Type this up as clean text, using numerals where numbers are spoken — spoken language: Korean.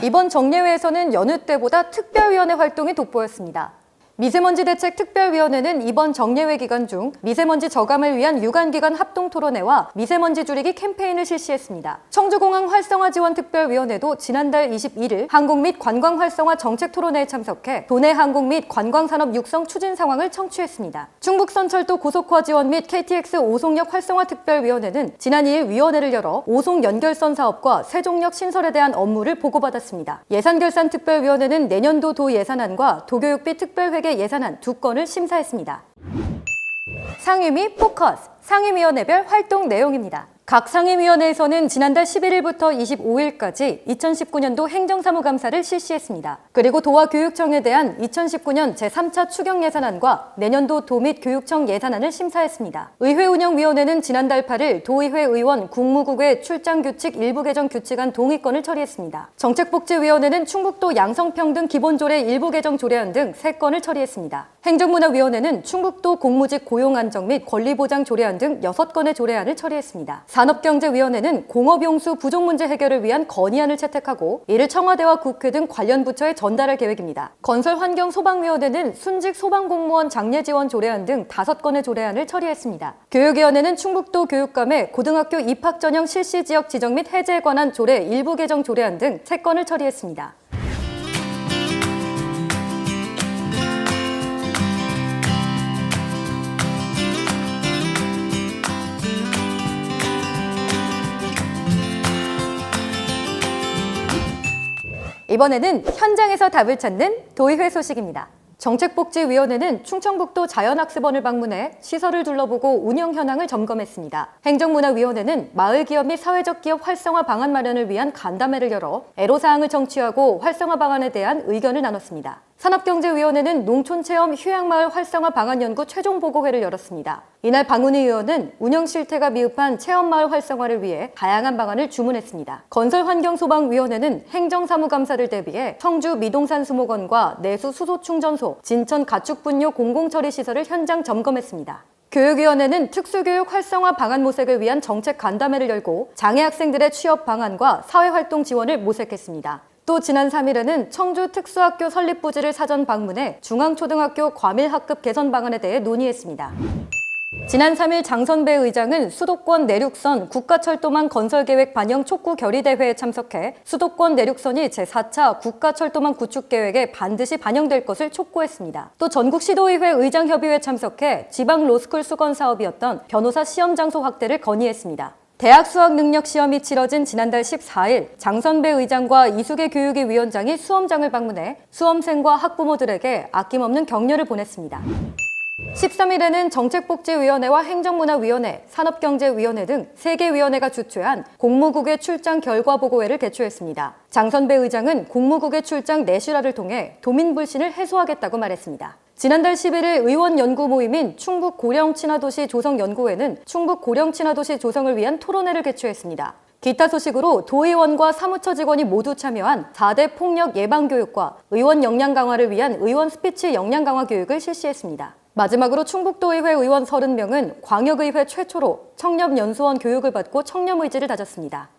이번 정례회에서는 여느 때보다 특별위원회 활동이 돋보였습니다. 미세먼지 대책 특별위원회는 이번 정례회 기간 중 미세먼지 저감을 위한 유관기관 합동토론회와 미세먼지 줄이기 캠페인을 실시했습니다. 청주공항 활성화 지원 특별위원회도 지난달 21일 항공 및 관광 활성화 정책 토론회에 참석해 도내 항공 및 관광산업 육성 추진 상황을 청취했습니다. 충북선철도 고속화 지원 및 KTX 오송역 활성화 특별위원회는 지난 2일 위원회를 열어 오송 연결선 사업과 세종역 신설에 대한 업무를 보고받았습니다. 예산결산 특별위원회는 내년도 도 예산안과 도교육비 특별회계 예산안 2건을 심사했습니다. 상임위 포커스, 상임위원회별 활동 내용입니다. 각 상임위원회에서는 지난달 11일부터 25일까지 2019년도 행정사무감사를 실시했습니다. 그리고 도와 교육청에 대한 2019년 제3차 추경 예산안과 내년도 도 및 교육청 예산안을 심사했습니다. 의회운영위원회는 지난달 8일 도의회 의원 국무국외 출장규칙 일부 개정 규칙안 동의건을 처리했습니다. 정책복지위원회는 충북도 양성평등 기본조례 일부 개정 조례안 등 3건을 처리했습니다. 행정문화위원회는 충북도 공무직 고용안정 및 권리보장 조례안 등 6건의 조례안을 처리했습니다. 산업경제위원회는 공업용수 부족 문제 해결을 위한 건의안을 채택하고 이를 청와대와 국회 등 관련 부처에 전달할 계획입니다. 건설환경소방위원회는 순직 소방공무원 장려지원 조례안 등 5건의 조례안을 처리했습니다. 교육위원회는 충북도 교육감의 고등학교 입학 전형 실시 지역 지정 및 해제에 관한 조례 일부 개정 조례안 등 3건을 처리했습니다. 이번에는 현장에서 답을 찾는 도의회 소식입니다. 정책복지위원회는 충청북도 자연학습원을 방문해 시설을 둘러보고 운영 현황을 점검했습니다. 행정문화위원회는 마을기업 및 사회적 기업 활성화 방안 마련을 위한 간담회를 열어 애로사항을 청취하고 활성화 방안에 대한 의견을 나눴습니다. 산업경제위원회는 농촌체험 휴양마을 활성화 방안 연구 최종 보고회를 열었습니다. 이날 방훈희 의원은 운영 실태가 미흡한 체험마을 활성화를 위해 다양한 방안을 주문했습니다. 건설환경소방위원회는 행정사무감사를 대비해 청주 미동산수목원과 내수 수소충전소, 진천 가축분뇨 공공처리시설을 현장 점검했습니다. 교육위원회는 특수교육 활성화 방안 모색을 위한 정책 간담회를 열고 장애 학생들의 취업 방안과 사회활동 지원을 모색했습니다. 또 지난 3일에는 청주 특수학교 설립 부지를 사전 방문해 중앙초등학교 과밀학급 개선 방안에 대해 논의했습니다. 지난 3일 장선배 의장은 수도권 내륙선 국가철도망 건설계획 반영 촉구 결의대회에 참석해 수도권 내륙선이 제4차 국가철도망 구축계획에 반드시 반영될 것을 촉구했습니다. 또 전국시도의회 의장협의회에 참석해 지방 로스쿨 수건 사업이었던 변호사 시험장소 확대를 건의했습니다. 대학 수학능력시험이 치러진 지난달 14일 장선배 의장과 이수계 교육위 위원장이 수험장을 방문해 수험생과 학부모들에게 아낌없는 격려를 보냈습니다. 13일에는 정책복지위원회와 행정문화위원회, 산업경제위원회 등 3개 위원회가 주최한 공무국외 출장 결과보고회를 개최했습니다. 장선배 의장은 공무국외 출장 내실화를 통해 도민불신을 해소하겠다고 말했습니다. 지난달 11일 의원 연구 모임인 충북 고령친화도시 조성연구회는 충북 고령친화도시 조성을 위한 토론회를 개최했습니다. 기타 소식으로 도의원과 사무처 직원이 모두 참여한 4대 폭력 예방 교육과 의원 역량 강화를 위한 의원 스피치 역량 강화 교육을 실시했습니다. 마지막으로 충북도의회 의원 30명은 광역의회 최초로 청렴연수원 교육을 받고 청렴의지를 다졌습니다.